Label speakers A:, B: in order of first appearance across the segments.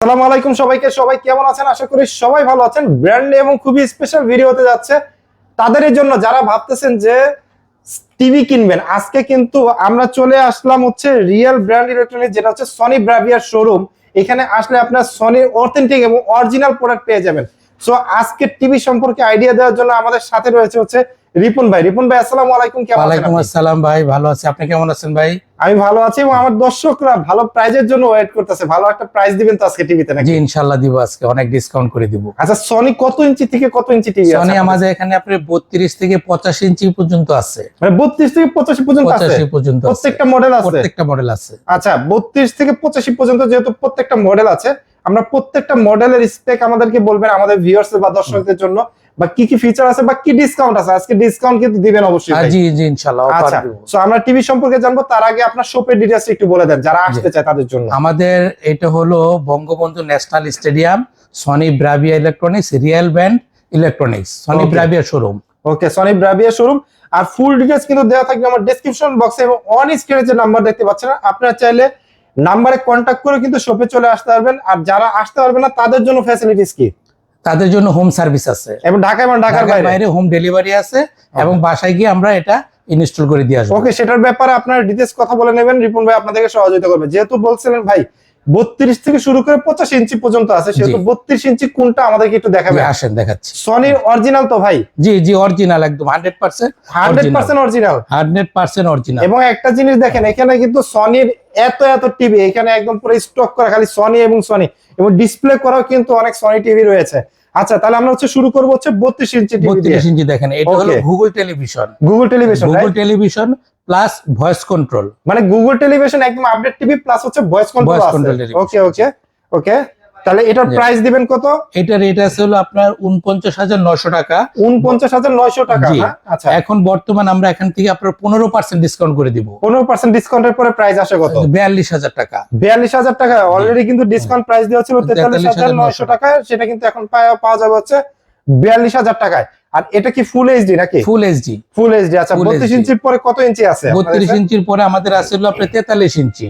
A: আসসালামু আলাইকুম সবাইকে। সবাই কেমন আছেন? আশা করি সবাই ভালো আছেন। ব্র্যান্ড এবং খুবই স্পেশাল ভিডিও হতে যাচ্ছে তাদের জন্য যারা ভাবতেছেন যে টিভি কিনবেন। আজকে কিন্তু আমরা চলে আসলাম হচ্ছে রিয়েল ব্র্যান্ড ইলেকট্রনিক্স, যেটা হচ্ছে সনি ব্রাভিয়ার শোরুম। এখানে আসলে আপনার সনির অথেন্টিক এবং অরিজিনাল প্রোডাক্ট পেয়ে যাবেন। সো আজকে টিভি সম্পর্কে আইডিয়া দেওয়ার জন্য আমাদের সাথে রয়েছে হচ্ছে রিপন ভাই। রিপন ভাই আসসালামু আলাইকুম, কেমন আছেন?
B: ওয়ালাইকুম আসসালাম ভাই, ভালো আছি। আপনি কেমন আছেন ভাই?
A: আমি ভালো আছি এবং আমার দর্শকরা ভালো প্রাইজের জন্য ওয়েট করতেছে। ভালো একটা প্রাইস দিবেন তো আজকে টিভিতে নাকি?
B: জি ইনশাআল্লাহ দিব, আজকে অনেক ডিসকাউন্ট করে দিব।
A: আচ্ছা, সনি কত ইঞ্চি থেকে কত ইঞ্চি টিভি আছে?
B: সনি আমাদের এখানে আপনার 32 থেকে 85 ইঞ্চি পর্যন্ত আছে।
A: মানে 32 থেকে 85 পর্যন্ত আছে?
B: 85 পর্যন্ত আছে।
A: প্রত্যেকটা মডেল আছে?
B: প্রত্যেকটা মডেল আছে।
A: আচ্ছা, 32 থেকে 85 পর্যন্ত যেহেতু প্রত্যেকটা মডেল আছে, আমরা প্রত্যেকটা মডেলের স্পেক আমাদেরকে বলবেন আমাদের ভিউয়ার্স বা দর্শকদের জন্য, বা কি কি ফিচার আছে বা কি ডিসকাউন্ট আছে। আজকে ডিসকাউন্ট কিন্তু দিবেন অবশ্যই ভাই।
B: জি জি ইনশাআল্লাহ অফার
A: আচ্ছা,
B: দিব।
A: সো আমরা টিভি সম্পর্কে জানবো, তার আগে আপনার শপের ডিটেইলস একটু বলে দেন যারা আসতে চায় তাদের জন্য।
B: আমাদের এটা হলো Bangabandhu national stadium, Sony Bravia electronics, real brand electronics, Sony Bravia showroom.
A: Okay, Sony Bravia showroom. আর ফুল ডিটেইলস কিন্তু দেওয়া থাকবে আমার ডেসক্রিপশন বক্সে এবং অন স্ক্রিনে যে নাম্বার দেখতে পাচ্ছেন আপনারা চাইলে নাম্বারে কন্টাক্ট করে কিন্তু শপে চলে আসতে পারবেন। আর যারা আসতে পারবেন না তাদের জন্য ফ্যাসিলিটিস কি?
B: তাদের জন্য হোম সার্ভিস আছে
A: এবং ঢাকায় মানে ঢাকার বাইরে
B: হোম ডেলিভারি আছে এবং বাসায় গিয়ে আমরা এটা ইনস্টল করে দিয়ে আসবো।
A: ওকে, সেটার ব্যাপারে আপনার ডিটেইলস কথা বলে নেবেন, রিপন ভাই আপনাদেরকে সহযোগিতা করবে। যেহেতু বলছিলেন ভাই 32 থেকে শুরু করে 85 ইঞ্চি পর্যন্ত আছে, সেহেতু 32 ইঞ্চি কোনটা আমাদেরকে একটু দেখাবেন?
B: আসেন দেখাচ্ছি।
A: সনির অরিজিনাল তো ভাই?
B: জি জি অরিজিনাল, একদম 100%
A: 100% অরিজিনাল।
B: 100% অরিজিনাল।
A: এবং একটা জিনিস দেখেন, এখানে কিন্তু সনির এত এত টিভি এখানে একদম পুরো স্টক করা, খালি সনি এবং সনি, এবং ডিসপ্লে করাও কিন্তু অনেক সনি টিভি রয়েছে। আচ্ছা, তাহলে আমরা হচ্ছে শুরু করব হচ্ছে 32 ইঞ্চি টিভি দিয়ে।
B: 32 ইঞ্চি দেখেন, এটা হলো Google television.
A: Google television,
B: Google television plus voice control.
A: মানে গুগল টেলিভিশন একদম আপডেট টিভি প্লাস হচ্ছে ভয়েস কন্ট্রোল আছে। ওকে ওকে ওকে, তাহলে এটার প্রাইস দিবেন কত?
B: এটা রেট আছে হলো আপনার 49,900 টাকা।
A: 49,900 টাকা না? আচ্ছা,
B: এখন বর্তমান আমরা এখান থেকে আপনার 15% ডিসকাউন্ট করে দিব।
A: 15% ডিসকাউন্টের পরে প্রাইস আসে কত?
B: 42,000 টাকা।
A: 42,000 টাকা। অলরেডি কিন্তু ডিসকাউন্ট প্রাইস দেওয়া ছিল 43,900 টাকা, সেটা কিন্তু এখন পাওয়া যাবে হচ্ছে 42,000 টাকায়। আর এটা কি ফুল এইচডি নাকি?
B: Full HD.
A: Full HD. আচ্ছা, 32 ইঞ্চির পরে কত ইঞ্চি আছে?
B: 32 ইঞ্চির পরে আমাদের আছে হলো আপনার 43 ইঞ্চি।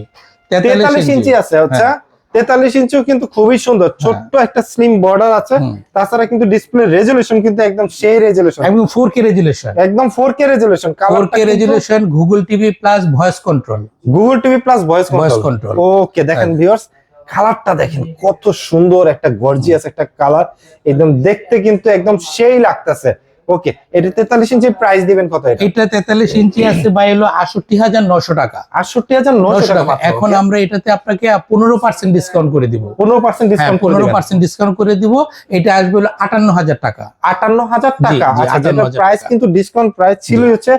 A: 43 ইঞ্চি আছে। আচ্ছা, 43 ইঞ্চিও কিন্তু খুবই সুন্দর, ছোট্ট একটা স্লিম বর্ডার আছে। তাছাড়া কিন্তু ডিসপ্লে রেজোলিউশন কিন্তু একদম সেই রেজোলিউশন,
B: একদম 4K রেজোলিউশন,
A: একদম 4K resolution,
B: 4K resolution, Google TV plus voice control.
A: Google TV plus voice control. Okay, দেখেন ভিউয়ার্স, কালারটা দেখেন কত সুন্দর, একটা গর্জিয়াস একটা কালার, একদম দেখতে কিন্তু একদম সেই লাগতেছে। ওকে, এটা 43 ইঞ্চি প্রাইস দিবেন কত?
B: এটা 43 ইঞ্চি আছে ভাই হলো 68,900 টাকা।
A: 68,900 টাকা।
B: এখন আমরা এটাতে আপনাকে 15% ডিসকাউন্ট করে দিব।
A: 15% ডিসকাউন্ট করে দিবেন?
B: 15% ডিসকাউন্ট করে দিব। এটা আসবে হলো 58,000 টাকা।
A: 58,000 টাকা। আচ্ছা, যেটা
B: 58,000
A: প্রাইস কিন্তু ডিসকাউন্ট প্রাইস ছিল হচ্ছে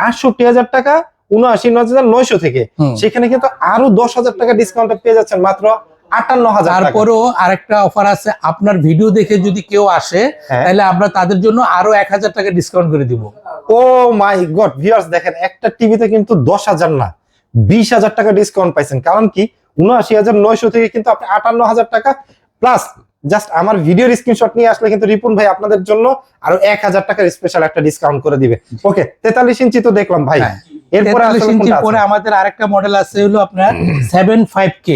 A: 68,000 টাকা 79,900 থেকে, সেখানে কিন্তু আরো 10,000 টাকা ডিসকাউন্ট পেয়ে যাচ্ছেন মাত্র 58,000 টাকা।
B: তারপরেও আরেকটা অফার আছে, আপনার ভিডিও দেখে যদি কেউ আসে তাহলে আমরা তাদের জন্য আরো 1,000 টাকা ডিসকাউন্ট করে দিব।
A: ও মাই গড ভিউয়ার্স, দেখেন একটা টিভিতে কিন্তু 10,000 না 20,000 টাকা ডিসকাউন্ট পাইছেন। কারণ কি 79,900 থেকে কিন্তু আপনি 58,000 টাকা প্লাস জাস্ট আমার ভিডিওর স্ক্রিনশট নিয়ে আসলে কিন্তু রিপন ভাই আপনাদের জন্য আরো 1,000 টাকার স্পেশাল একটা ডিসকাউন্ট করে দিবে। ওকে, 43 ইঞ্চি তো দেখলাম ভাই। এরপরে
B: 43 ইঞ্চির পরে আমাদের আরেকটা মডেল আছে হলো আপনার 75K।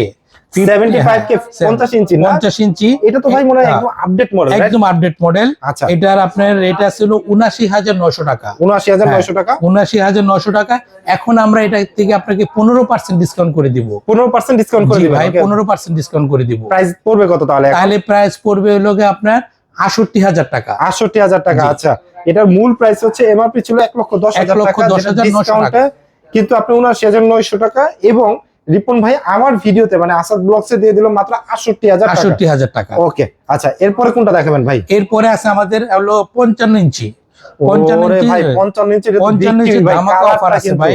A: 75K 50 ইঞ্চি না?
B: 50 ইঞ্চি।
A: এটা তো ভাই মনে হয় একদম আপডেট মডেল।
B: একদম আপডেট মডেল।
A: আচ্ছা,
B: এটার আপনার রেট আছে হলো 79,900 টাকা।
A: 79,900 টাকা।
B: 79,900 টাকা। এখন আমরা এটা থেকে আপনাকে 15% ডিসকাউন্ট করে দিব।
A: 15% ডিসকাউন্ট করে দিবেন
B: ভাই? 15% ডিসকাউন্ট করে দিব।
A: প্রাইস পড়বে কত তাহলে?
B: তাহলে প্রাইস পড়বে হলো আপনার 68,000 টাকা।
A: 68,000 টাকা। আচ্ছা, এটার মূল প্রাইস হচ্ছে এমআরপি ছিল 1,10,000 টাকা, ডিসকাউন্টে কিন্তু আপনি 79,900 টাকা। এবং রিপন ভাই আমার ভিডিওতে মানে আসাদ ব্লগসে দিয়ে দিল মাত্র
B: 68,000 টাকা।
A: ওকে, আচ্ছা, এরপরে কোনটা দেখাবেন ভাই?
B: এরপরে আছে আমাদের হলো 55 ইঞ্চি।
A: 55 ইঞ্চি ভাই, 55 ইঞ্চি
B: ধামাকা অফার আছে ভাই।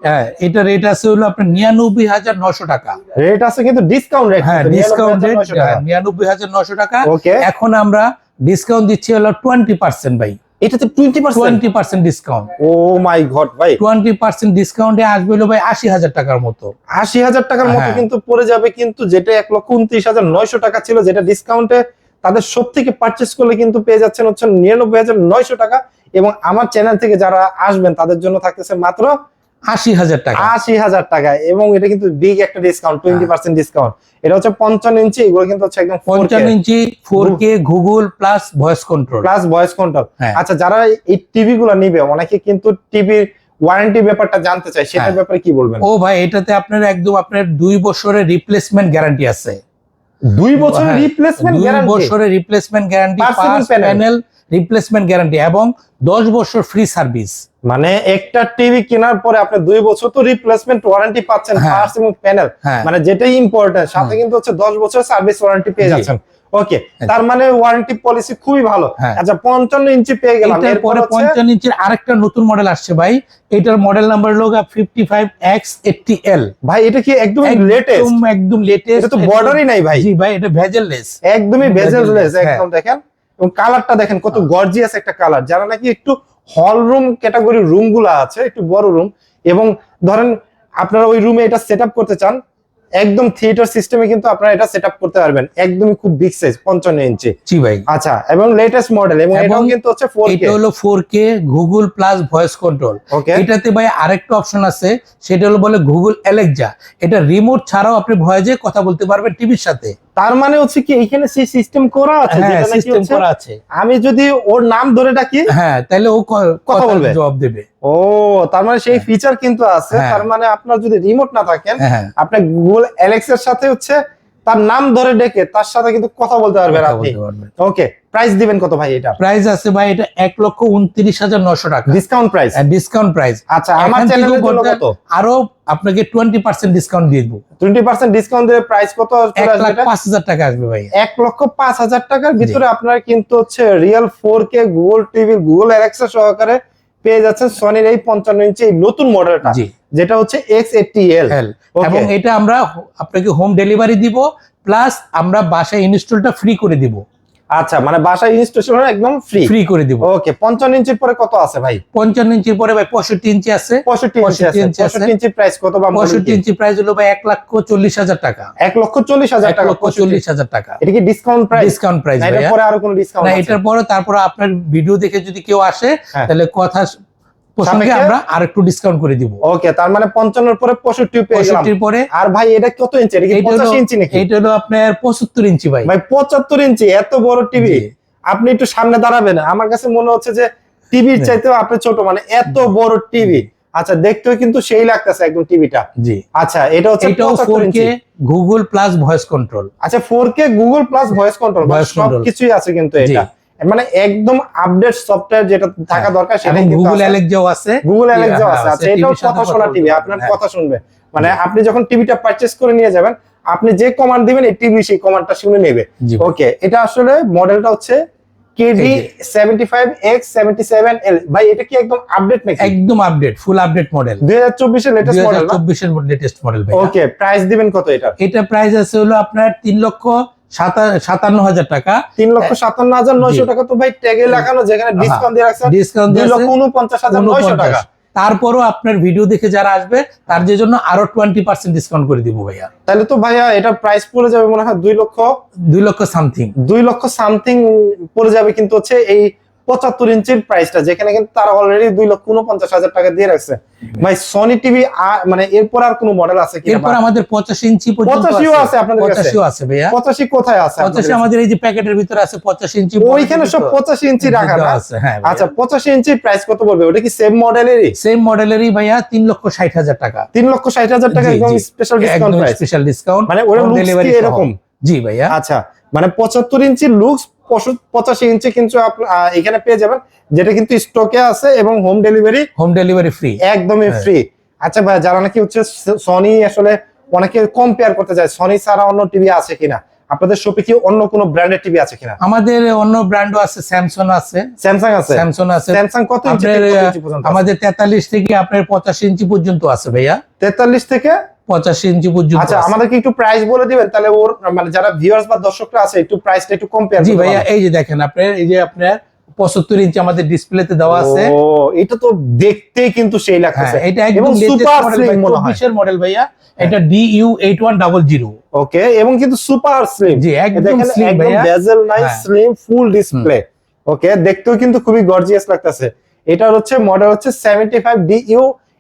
B: হ্যাঁ, এটা রেট আছে হলো আপনার 99,900 টাকা।
A: রেট আছে কিন্তু ডিসকাউন্ট রেট।
B: হ্যাঁ, ডিসকাউন্ট রেট 99,900 টাকা। এখন আমরা ডিসকাউন্ট দিচ্ছি হলো 20% ভাই।
A: এটাতে 20%
B: ডিসকাউন্ট।
A: ও মাই গড ভাই,
B: 20% ডিসকাউন্টে আসবে হলো ভাই 80,000 টাকার মতো।
A: 80,000 টাকার মতো কিন্তু পড়ে যাবে, কিন্তু যেটা 1,29,900 টাকা ছিল, যেটা ডিসকাউন্টে তাদের সব থেকে পারচেস করলে কিন্তু পেয়ে যাচ্ছেন হচ্ছে 99,900 টাকা। এবং আমার চ্যানেল থেকে যারা আসবেন তাদের জন্য থাকতেছে মাত্র
B: 80,000 টাকা।
A: 80,000 টাকা, এবং এটা কিন্তু বিগ একটা ডিসকাউন্ট, 20% ডিসকাউন্ট। এটা হচ্ছে 55 ইঞ্চি, এগুলো কিন্তু হচ্ছে একদম
B: 55 ইঞ্চি 4K Google plus voice control.
A: Plus voice control.
B: হ্যাঁ।
A: আচ্ছা, যারা এই টিভি গুলো নিবে, অনেকে কিন্তু টিভির ওয়ারেন্টি ব্যাপারটা জানতে চায়, সেটার
B: হ্যাঁ।
A: ব্যাপারে কি বলবেন?
B: ও ভাই, এটাতে আপনার একদম আপনার 2 বছরের রিপ্লেসমেন্ট গ্যারান্টি আছে।
A: 2 বছরের
B: হ্যাঁ,
A: রিপ্লেসমেন্ট
B: 2
A: গ্যারান্টি,
B: বছরের replacement guarantee,
A: Per single panel।
B: Panel replacement guarantee এবং 10 বছর ফ্রি সার্ভিস।
A: মানে একটা টিভি কেনার পরে আপনি 2 বছর তো রিপ্লেসমেন্ট ওয়ারেন্টি পাচ্ছেন,
B: হ্যাঁ।
A: পার্টস এবং প্যানেল,
B: হ্যাঁ।
A: মানে যেটাই ইম্পর্টেন্ট, সাথে কিন্তু হচ্ছে 10 বছর সার্ভিস ওয়ারেন্টি পেয়ে
B: জি।
A: যাচ্ছেন। ওকে, তার মানে ওয়ারেন্টি পলিসি খুবই ভালো।
B: হ্যাঁ।
A: আচ্ছা, 55 ইঞ্চি পেয়ে গেলাম,
B: এটার
A: এরপর
B: পরে
A: হচ্ছে
B: 55 ইঞ্চির আরেকটা নতুন মডেল আসছে ভাই। এটার মডেল নাম্বার হলো 55X80L।
A: ভাই এটা কি একদম লেটেস্ট?
B: একদম লেটেস্ট।
A: এটা তো বর্ডারই নাই ভাই,
B: জি ভাই, এটা ভেজেললেস।
A: একদমই বেজেললেস,
B: হ্যাঁ।
A: একদম দেখেন। এবং কালারটা দেখেন কত গর্জিয়াস একটা কালার। যারা নাকি একটু হল রুম ক্যাটাগরি রুম গুলা আছে, একটু বড় রুম, এবং ধরেন আপনারা ওই রুমে এটা সেটআপ করতে চান, একদম থিয়েটার সিস্টেমে কিন্তু আপনারা এটা সেটআপ করতে পারবেন, একদমই খুব বিগ সাইজ 55 ইঞ্চি।
B: জি ভাই।
A: আচ্ছা, এবং লেটেস্ট মডেল, এবং
B: এবং
A: এটাও কিন্তু হচ্ছে 4K।
B: এটা হলো 4K Google plus voice control.
A: Okay,
B: এটাতে ভাই আরেকটা অপশন আছে, সেটা হলো বলে গুগল অ্যালেক্সা। এটা রিমোট ছাড়াও আপনি ভয়েসে কথা বলতে পারবেন টিভির সাথে।
A: তার মানে হচ্ছে কি এখানে সেই সিস্টেম করা আছে,
B: হ্যাঁ,
A: যেটা নাকি
B: সিস্টেম
A: হচ্ছে
B: করা আছে।
A: আমি যদি ওর নাম ধরে ডাকি,
B: হ্যাঁ, তাহলে ও কথা
A: বলবে,
B: জবাব দেবে।
A: ও তার মানে সেই ফিচার কিন্তু আছে।
B: হ্যাঁ।
A: তার মানে আপনার যদি রিমোট না থাকেন,
B: হ্যাঁ,
A: আপনি গুগল অ্যালেক্সার সাথে হচ্ছে তার নাম ধরে ডেকে তার সাথে কিন্তু কথা বলতে পারবেন
B: কথা
A: আপনি।
B: বলতে পারবেন।
A: ওকে, প্রাইস দিবেন কত ভাই এটা?
B: প্রাইস আছে ভাই, এটা 1,29,900 টাকা
A: ডিসকাউন্ট প্রাইস।
B: Discount price.
A: আচ্ছা, আমার
B: এখান থেকেও
A: চ্যানেলের জন্য
B: বলতে
A: কত?
B: আরো আপনাকে 20% ডিসকাউন্ট দিয়ে দেবো।
A: 20% ডিসকাউন্ট দিয়ে প্রাইস কত চলে আসবে এটা?
B: 1,05,000 টাকা আসবে ভাই।
A: 1,05,000 টাকার ভিতরে আপনারা কিন্তু হচ্ছে real 4K Google TV, Google Alexa সহকারে পেয়ে যাচ্ছেন সনির এই 55 ইঞ্চি এই নতুন মডেলটা,
B: জি।
A: যেটা হচ্ছে X80L। Okay.
B: এবং এটা আমরা আপনাকে হোম ডেলিভারি দিব, প্লাস আমরা বাসায় ইনস্টলটা ফ্রি করে দিব।
A: আচ্ছা, মানে বাসায় ইনস্টলেশন একদম ফ্রি
B: ফ্রি করে দিব।
A: ওকে, 55 ইঞ্চির পরে কত আছে ভাই?
B: 55 ইঞ্চির পরে ভাই 65 ইঞ্চি আছে।
A: 65 ইঞ্চি আছে। 65 ইঞ্চির প্রাইস কত? বা
B: 65 ইঞ্চি প্রাইস হলো ভাই 1,40,000 টাকা।
A: 1,40,000 টাকা।
B: 1,40,000 টাকা
A: এটা কি ডিসকাউন্ট প্রাইস?
B: ডিসকাউন্ট প্রাইস
A: না,
B: ভাই।
A: এটার পরে আরো কোনো ডিসকাউন্ট
B: না,
A: আছে?
B: এটার পরে তারপর আপনার ভিডিও দেখে যদি কেউ আসে,
A: হ্যাঁ।
B: তাহলে কথা প্রসঙ্গে
A: সাপেক্ষে
B: আমরা আরেকটু ডিসকাউন্ট করে দিব।
A: ওকে, তার মানে 55 এর পরে 65 পেয়ে গেলাম।
B: 65 পরে
A: আর ভাই এটা কত ইঞ্চি? এটা কি
B: এইটা হলো
A: 85 ইঞ্চি নাকি?
B: এইটা হলো আপনার 75 ইঞ্চি ভাই।
A: ভাই 75 ইঞ্চি, এত বড় টিভি!
B: জি।
A: আপনি একটু সামনে দাঁড়াবেন, আমার কাছে মনে হচ্ছে যে টিভির
B: জি।
A: চাইতেও আপনি ছোট, মানে এত বড় টিভি। আচ্ছা, দেখতেও কিন্তু সেই লাগতেছে একদম টিভিটা।
B: জি।
A: আচ্ছা, এটা হচ্ছে
B: এটাও
A: 75
B: 4K
A: inch.
B: Google plus voice control.
A: আচ্ছা, 4K Google plus voice control,
B: Voice control।
A: সবকিছুই আছে কিন্তু
B: জি।
A: এটা, মানে একদম আপডেট সফটওয়্যার যেটা থাকা দরকার সেটা
B: এবং
A: কিন্তু
B: গুগল
A: আছে।
B: অ্যালেক্সাও আছে।
A: গুগল অ্যালেক্সা
B: হ্যাঁ,
A: আছে। আচ্ছা, এটাও
B: টিভির সাথে
A: কথা শোনা
B: বলতে
A: টিভি,
B: পারবেন।
A: আপনার
B: হ্যাঁ।
A: কথা শুনবে, মানে
B: জি।
A: আপনি যখন টিভিটা পারচেজ করে নিয়ে যাবেন, আপনি যে কমান্ড দিবেন এই টিভি সেই কমান্ডটা শুনে নেবে।
B: জি।
A: ওকে, এটা আসলে মডেলটা হচ্ছে KD75X77L। ভাই এটা কি একদম আপডেট নাকি?
B: একদম আপডেট, ফুল আপডেট মডেল।
A: 2024 এর লেটেস্ট মডেল না?
B: 2024 এর লেটেস্ট মডেল ভাই।
A: ওকে, প্রাইস দিবেন কত এটা?
B: এটা প্রাইস আছে হলো আপনার 3,57,000 টাকা।
A: 3,57,900 টাকা তো ভাই ট্যাগে লাগানো, যেখানে ডিসকাউন্ট দিয়ে রাখছেন
B: ডিসকাউন্ট দিয়ে
A: 2,49,900 টাকা।
B: তারপরও আপনার ভিডিও দেখে যারা আসবে তার জন্য আরো 20% ডিসকাউন্ট করে দিব ভাইয়া।
A: তাহলে তো ভাইয়া এটা প্রাইস পড়ে যাবে মনে হয় 2
B: লক্ষ সামথিং।
A: 2 লক্ষ সামথিং পড়ে যাবে, কিন্তু হচ্ছে এই 75 ইঞ্চির প্রাইসটা, যেখানে কিন্তু তারা অলরেডি 2,49,000 টাকা দিয়ে রাখছে। ভাই সনি টিভি মানে এরপর আর কোনো মডেল আছে কি?
B: এরপর আমাদের 85 ইঞ্চি পর্যন্ত
A: 85 আছে আপনাদের কাছে?
B: 85 আছে ভাইয়া।
A: 85 কোথায় আছে?
B: 85 আমাদের এই যে প্যাকেটের ভিতরে আছে 85 ইঞ্চি।
A: ওইখানে সব 85 ইঞ্চি রাখা না?
B: আছে, হ্যাঁ।
A: আচ্ছা, 85 ইঞ্চির প্রাইস কত পড়বে? ওটা কি সেম মডেলেরই?
B: সেম মডেলেরই ভাইয়া 3,60,000 টাকা।
A: 3,60,000 টাকা,
B: জি,
A: একদম
B: জি।
A: স্পেশাল ডিসকাউন্ট
B: একদম
A: প্রাইস।
B: স্পেশাল ডিসকাউন্ট,
A: মানে ওর লুকস
B: ডেলিভারি
A: কি এরকম?
B: জি ভাইয়া।
A: আচ্ছা, মানে 75 ইঞ্চি লুকস, 85 ইঞ্চি কিন্তু এখানে পেয়ে যাবেন, যেটা কিন্তু স্টকে আছে, এবং হোম ডেলিভারি
B: ফ্রি।
A: একদমই
B: হ্যাঁ।
A: ফ্রি। আচ্ছা ভাই, যারা নাকি হচ্ছে সনি আসলে অনেকে কম্পেয়ার করতে চায়, সনি ছাড়া অন্য টিভি আছে কিনা, আপনাদের শপে কি অন্য কোনো ব্র্যান্ডের টিভি আছে কিনা?
B: আমাদের অন্য ব্র্যান্ডও আছে, স্যামসাং আছে।
A: স্যামসাং আছে?
B: স্যামসাং আছে।
A: স্যামসাং কত ইঞ্চি
B: আপনার
A: থেকে কত ইঞ্চি পর্যন্ত আছে?
B: আমাদের 43 থেকে আপনার 85 ইঞ্চি পর্যন্ত আছে ভাইয়া।
A: 43 থেকে
B: 85 ইঞ্চি পর্যন্ত
A: আচ্ছা,
B: আছে।
A: আমাদেরকে একটু প্রাইস বলে দিবেন তাহলে, ওর মানে যারা ভিউয়ার্স বা দর্শকরা আছে একটু প্রাইসটা একটু কম্পেয়ার
B: জি
A: করতে
B: ভাইয়া,
A: পারবে।
B: এই যে দেখেন আপনার, এই যে আপনার 75 ইঞ্চি আমাদের ডিসপ্লেতে দেওয়া আছে।
A: ও, এটা তো দেখতেই কিন্তু সেই
B: হ্যাঁ,
A: লাগতেছে,
B: এটা
A: এবং
B: একদম
A: সুপার
B: সুপার
A: স্লিম মনে হয়।
B: 24 এর মডেল ভাইয়া। এটা DU8100।
A: ওকে, এবং কিন্তু সুপার স্লিম।
B: জি, একদম
A: দেখেন,
B: স্লিম
A: একদম
B: ভাইয়া।
A: বেজেল নাই,
B: হ্যাঁ।
A: Slim full display. ওকে, দেখতেও কিন্তু খুবই গর্জিয়াস লাগতেছে। এটার হচ্ছে মডেল হচ্ছে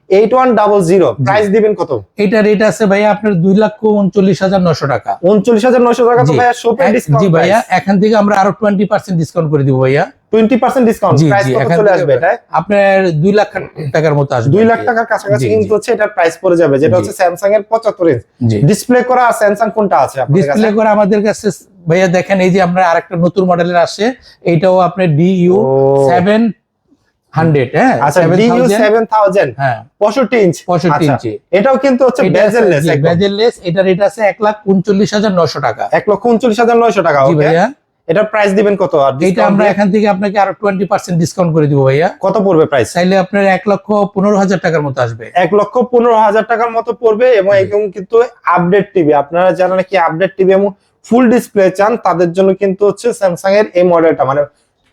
A: 8100 প্রাইস দিবেন কত?
B: এটা রেট আছে ভাইয়া আপনার 2,39,900 টাকা।
A: 39,900 টাকা তো ভাইয়া শপে ডিসকাউন্ট।
B: জি ভাইয়া, এখান থেকে আমরা আরো 20% ডিসকাউন্ট করে দিব ভাইয়া।
A: 20% ডিসকাউন্ট। প্রাইস কত চলে আসবে এটা?
B: আপনার 2 লাখ টাকার মতো আসবে।
A: 2 লাখ টাকার কাছাকাছি কিন্তু হচ্ছে এটার প্রাইস পড়ে যাবে, যেটা হচ্ছে স্যামসাং এর 75 ইঞ্চ ডিসপ্লে করা। স্যামসাং কোনটা আছে আপনাদের কাছে?
B: ডিসপ্লে করা আমাদের কাছে ভাইয়া দেখেন, এই যে আমরা আরেকটা নতুন মডেলের আসে, এইটাও আপনার DU 700। হ্যাঁ,
A: আচ্ছা, DU 7000।
B: হ্যাঁ,
A: 65 ইঞ্চ।
B: 65 ইঞ্চি।
A: এটাও কিন্তু হচ্ছে বেজেললেস।
B: বেজেললেস, এটা রেট আছে 1,39,900 টাকা।
A: 1,39,900 টাকা।
B: জি ভাইয়া।
A: এটার প্রাইস দিবেন কত? আর
B: এটা আমরা এখান থেকে আপনাকে আরো 20% ডিসকাউন্ট করে দিব ভাইয়া।
A: কত পড়বে প্রাইস?
B: চাইলে আপনার 1,15,000 টাকার মতো আসবে।
A: 1,15,000 টাকার মতো পড়বে। এবং একদম কিন্তু আপডেট টিভি, আপনারা যারা নাকি আপডেট টিভি এবং ফুল ডিসপ্লে চান তাদের জন্য কিন্তু হচ্ছে স্যামসাং এর এই মডেলটা, মানে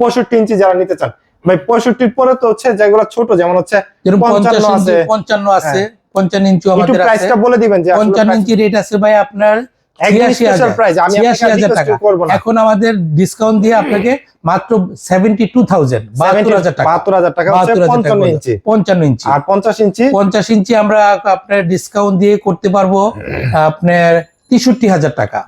A: 65 ইঞ্চি যারা নিতে চান ভাই। 65 পরে তো হচ্ছে যেগুলো ছোট, যেমন হচ্ছে
B: 55 আছে, 55 ইঞ্চি আমাদের আছে।
A: প্রাইসটা বলে দিবেন যে
B: 55 ইঞ্চি রেট আছে ভাই আপনার 86,000 টাকা। এখন আমাদের ডিসকাউন্ট দিয়ে আপনাকে মাত্র 72,000, 72,000 টাকা।
A: 72,000 টাকা হচ্ছে 55 ইঞ্চি।
B: 55 ইঞ্চি
A: আর 50 ইঞ্চি?
B: 50 ইঞ্চি আমরা আপনার ডিসকাউন্ট দিয়ে করতে পারবো আপনার 63,000 টাকা।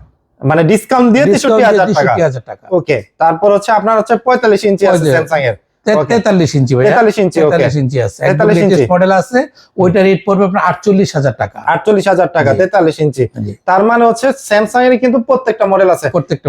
A: মানে ডিসকাউন্ট দিয়ে
B: 63,000 টাকা।
A: ওকে, তারপর হচ্ছে আপনার হচ্ছে 45 ইঞ্চি আছে স্যামসাং এর।
B: 43 ইঞ্চি ভাই।
A: 43 ইঞ্চি। ওকে,
B: 43 ইঞ্চি আছে,
A: 43 ইঞ্চি
B: মডেল আছে। ওইটা রেট পড়বে আপনার 48,000 টাকা।
A: 48,000 টাকা 43 ইঞ্চি। তার মানে হচ্ছে স্যামসাং এর কিন্তু প্রত্যেকটা মডেল আছে।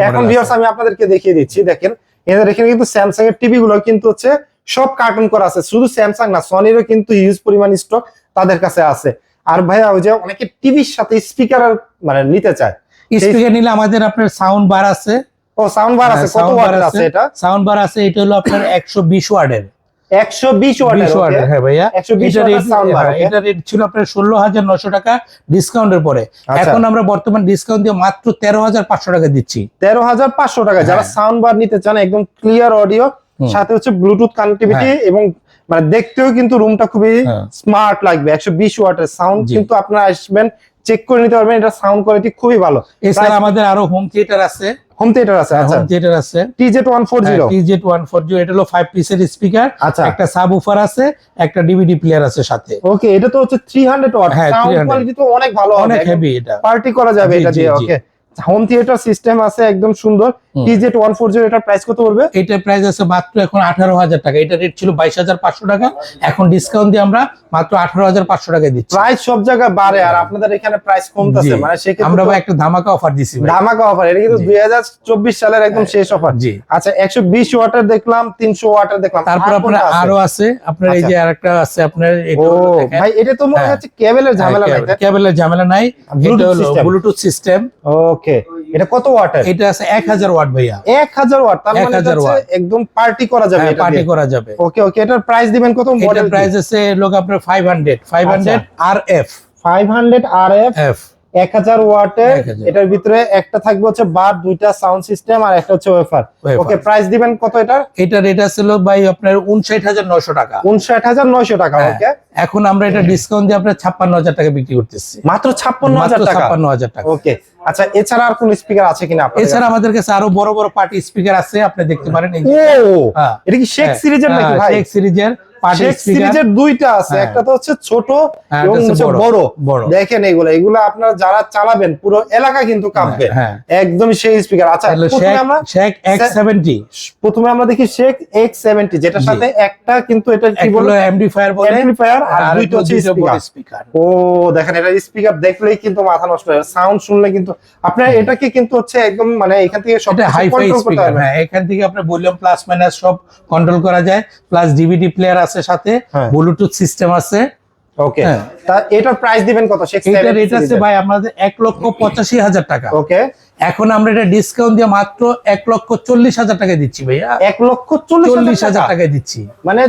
A: এখন ভিউয়ার্স আমি আপনাদেরকে দেখিয়ে দিচ্ছি, দেখেন এখানে কিন্তু স্যামসাং এর টিভি গুলো কিন্তু হচ্ছে সব কার্টুন করা আছে। শুধু স্যামসাং না, সনিরও কিন্তু হিউজ পরিমাণ স্টক তাদের কাছে আছে। আর ভাইয়া ওই যে অনেকে টিভির সাথে স্পিকার মানে নিতে চায়,
B: স্পিকার নিলে আমাদের আপনার সাউন্ড বার আছে।
A: ও, সাউন্ড বার আছে। কত ওয়াটের আছে এটা?
B: সাউন্ড বার আছে, এটা হলো আপনার 120 ওয়াটের।
A: 120 ওয়াটের।
B: হ্যাঁ ভাইয়া,
A: 120 ওয়াটের সাউন্ড বার।
B: এটা রেট ছিল আপনার 16,900 টাকা ডিসকাউন্টের পরে। এখন আমরা বর্তমান ডিসকাউন্ট দিয়ে মাত্র 13,500 টাকা দিচ্ছি।
A: 13,500 টাকা। যারা সাউন্ড বার নিতে চান, একদম ক্লিয়ার অডিও, সাথে হচ্ছে ব্লুটুথ কানেক্টিভিটি, এবং মানে দেখতেও কিন্তু রুমটা খুবই স্মার্ট লাগবে। 120 ওয়াটের সাউন্ড কিন্তু আপনারা আসবেন, চেক করে নিতে পারবেন। এটা সাউন্ড কোয়ালিটি খুবই ভালো।
B: এছাড়া আমাদের আরো হোম থিয়েটার আছে।
A: হোম থিয়েটার আছে। আচ্ছা,
B: হোম থিয়েটার আছে।
A: TZ140।
B: TZ140 এটা হলো 5 পিসের স্পিকার, একটা সাবউফার আছে, একটা ডিভিডি প্লেয়ার আছে সাথে।
A: ওকে, এটা তো হচ্ছে 300 ওয়াট। সাউন্ড কোয়ালিটি তো অনেক ভালো হবে,
B: অনেক হেভি। এটা
A: পার্টি করা যাবে এটা দিয়ে। ওকে, হোম থিয়েটার সিস্টেম আছে, একদম সুন্দর। TZ140 এটার প্রাইস কত পড়বে?
B: এটার প্রাইস আছে মাত্র এখন 18,000 টাকা। এটা রেট ছিল 22,500 টাকা, এখন ডিসকাউন্ট দিয়ে আমরা মাত্র 18,500 টাকায় দিচ্ছি।
A: প্রাইস সব জায়গায় বাড়ে, আর আপনাদের এখানে প্রাইস কমতেছে, মানে সেক্ষেত্রে
B: আমরা ভাই একটা ধামাকা অফার দিছি।
A: ধামাকা অফার, এটা কিন্তু 2024 সালের একদম শেষ অফার।
B: জি,
A: আচ্ছা, 120 ওয়াটের দেখলাম, 300 ওয়াটের দেখলাম,
B: তারপর আপনার আরো আছে। আপনার এই যে আরেকটা আছে আপনার, এটা
A: ভাই এটা তো মনে হচ্ছে কেবলের ঝামেলা নাই।
B: কেবলের ঝামেলা নাই, এটা হলো ব্লুটুথ সিস্টেম।
A: ওকে, এটা কত ওয়াটের?
B: এটা আছে 1000 ওয়াট ভাইয়া।
A: 1000 ওয়াট, তার মানে হচ্ছে একদম পার্টি করা যাবে। এটা
B: পার্টি করা যাবে।
A: ওকে ওকে, এটার প্রাইস দিবেন কত?
B: এটার প্রাইস আছে লোক আপনার 500 RF।
A: 500 RF 1000 ওয়াটের। এটার ভিতরে একটা থাকবে হচ্ছে বার, দুইটা সাউন্ড সিস্টেম, আর একটা হচ্ছে ওয়েফার। ওকে, প্রাইস দিবেন কত এটার?
B: এটা রেট ছিল ভাই আপনার 59,900 টাকা।
A: 59,900 টাকা। ওকে,
B: এখন আমরা এটা ডিসকাউন্ট দিয়ে আপনার 56,000 টাকা বিক্রি করতেছি।
A: মাত্র 56,000 টাকা।
B: 56,000 টাকা।
A: ওকে, আচ্ছা, এছাড়া আর কোন স্পিকার আছে কিনা আপনাদের?
B: এছাড়া আমাদের কাছে আরো বড় বড় পার্টি স্পিকার আছে, আপনি দেখতে পারেন।
A: এটা কি শেক সিরিজের নাকি ভাই?
B: শেক সিরিজের পার্টি
A: সিরিজের দুইটা আছে, একটা তো হচ্ছে ছোট এবং হচ্ছে বড়। দেখেন এগুলা আপনারা যারা চালাবেন পুরো এলাকা কিন্তু কাঁপবে, একদম সেই স্পিকার। আচ্ছা,
B: শেক X70।
A: প্রথমে আমরা দেখি শেক X70, যেটার সাথে একটা কিন্তু এটা কি বলে,
B: অ্যাম্পলিফায়ার বলে,
A: অ্যাম্পলিফায়ার, আর দুইটা হচ্ছে স্পিকার। ও দেখেন, এটা স্পিকার দেখলেই কিন্তু মাথা নষ্ট হয়, সাউন্ড শুনলে কিন্তু আপনার এটাকে কিন্তু হচ্ছে একদম মানে এখান থেকে সব
B: হাইফাই স্পিকার। হ্যাঁ, এখান থেকে আপনার ভলিউম প্লাস মাইনাস সব কন্ট্রোল করা যায়, প্লাস ডিভিডি প্লেয়ার আছে সাথে, ব্লুটুথ সিস্টেম আছে।
A: ওকে, তা এটার প্রাইস দিবেন কত?
B: এটার রেট আছে ভাই আমাদের 1,85,000 টাকা।
A: ওকে,
B: এখন আমরা এটা ডিসকাউন্ট দিয়ে মাত্র 1,40,000 টাকা দিচ্ছি ভাইয়া। 1,40,000 টাকা দিচ্ছি,
A: মানে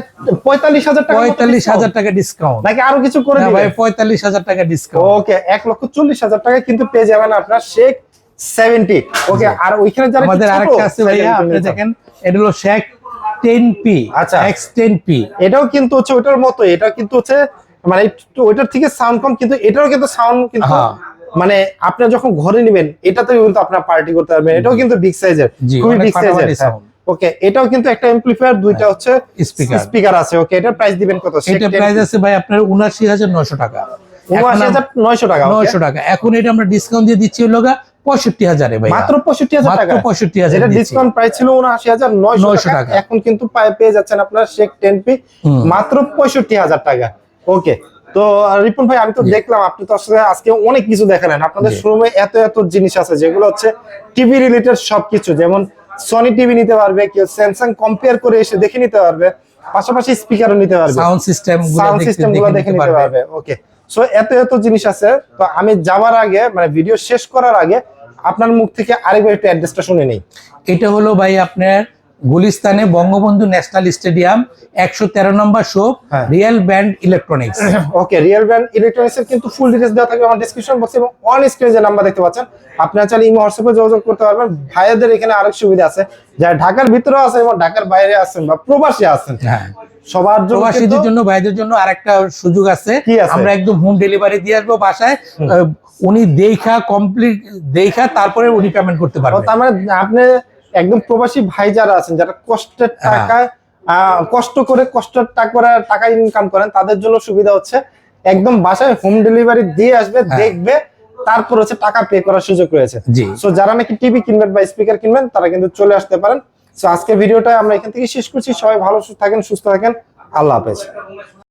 A: 45,000 টাকা।
B: 45,000 টাকা ডিসকাউন্ট
A: নাকি আরো কিছু করে দিবেন?
B: ভাই 45,000 টাকা ডিসকাউন্ট।
A: ওকে, 1,40,000 টাকা কিন্তু পেয়ে যাবেন আপনার শেক 70। ওকে, আর ওইখানে যারা
B: আমাদের আরেকটা আছে ভাইয়া, আপনি দেখেন, এটা হলো শেক 10P।
A: আচ্ছা,
B: X10P।
A: এটাও কিন্তু হচ্ছে ওইটার মতো, এটা কিন্তু হচ্ছে মানে ওইটার থেকে সাউন্ড কম, কিন্তু এটাও কিন্তু সাউন্ড কিন্তু মানে আপনি যখন ঘরে নেবেন এটাতেও কিন্তু আপনার পার্টি করতে পারবেন। এটাও কিন্তু বিগ সাইজের, খুবই বিগ সাইজের।
B: ওকে।
A: ওকে, এটাও কিন্তু একটা এমপ্লিফায়ার, দুইটা হচ্ছে
B: স্পিকার।
A: স্পিকার আছে। ওকে, এটার প্রাইস দিবেন কত?
B: এটা প্রাইস আছে ভাই আপনার ৭৯,৯০০ টাকা।
A: ৭৯,৯০০ টাকা।
B: 900 টাকা। এখন এটা আমরা ডিসকাউন্ট দিয়ে দিচ্ছি হলো 65,000 ভাই।
A: মাত্র 65,000 টাকা।
B: মাত্র 65,000
A: যেটা
B: দিচ্ছি।
A: ডিসকাউন্ট প্রাইস ছিল ৭৯,৯০০ টাকা, এখন কিন্তু পেয়ে যাচ্ছেন আপনারা শেক 10P মাত্র 65,000 টাকা। ওকে, তো রিপন ভাই, আমি তো দেখলাম আপনি তো আসলে আজকে অনেক কিছু দেখালেন। আপনাদের শোরুমে এত এত জিনিস আছে যেগুলো হচ্ছে টিভি রিলেটেড সবকিছু, যেমন সনি টিভি নিতে পারবে, কেউ স্যামসাং কম্পেয়ার করে এসে দেখে নিতে পারবে, পাশাপাশি স্পিকারও নিতে পারবে,
B: সাউন্ড সিস্টেম
A: গুলো দেখে নিতে পারবে। ওকে, সো এত এত জিনিস আছে। তো আমি যাওয়ার আগে, মানে ভিডিও শেষ করার আগে, আপনার মুখ থেকে আরেকবার একটু অ্যাড্রেসটা শুনে নেই।
B: এটা হলো ভাই আপনার গুলিস্তানে বঙ্গবন্ধু ন্যাশনাল স্টেডিয়াম 113 নম্বর শপ, রিয়েল ব্যান্ড ইলেকট্রনিক্স।
A: ওকে, রিয়েল ব্র্যান্ড ইলেকট্রনিক্স এর কিন্তু ফুল ডিটেইলস দেওয়া থাকবে আমার ডেসক্রিপশন বক্সে, এবং অন স্ক্রিনে যে নাম্বার দেখতে পাচ্ছেন আপনারা চাইলে ইমো হোয়াটসঅ্যাপে যোগাযোগ করতে পারবেন। ভাইয়াদের এখানে আরেক সুবিধা আছে, যারা ঢাকার ভিতরে আছে এবং ঢাকার বাইরে আছেন বা প্রবাসী আছেন,
B: হ্যাঁ,
A: সবার জন্য
B: প্রবাসীদের জন্য, ভাইদের জন্য আরেকটা সুযোগ আছে।
A: কি আছে?
B: আমরা একদম হোম ডেলিভারি দিয়ে আসবো বাসায়। উনি কমপ্লিট দেখা তারপরে উনি পেমেন্ট করতে পারবেন।
A: তার মানে আপনি একদম প্রবাসী ভাই যারা আছেন, যারা কষ্টের টাকায় কষ্টের টাকা ইনকাম করেন, তাদের জন্য সুবিধা হচ্ছে একদম বাসায় হোম ডেলিভারি দিয়ে আসবে, দেখবে, তারপর হচ্ছে টাকা পে করার সুযোগ রয়েছে।
B: জি।
A: সো যারা নাকি টিভি কিনবেন বা স্পিকার কিনবেন, তারা কিন্তু চলে আসতে পারেন। সো আজকে ভিডিওটা আমরা এখান থেকে শেষ করছি। সবাই ভালো থাকেন, সুস্থ থাকেন, আল্লাহ হাফেজ।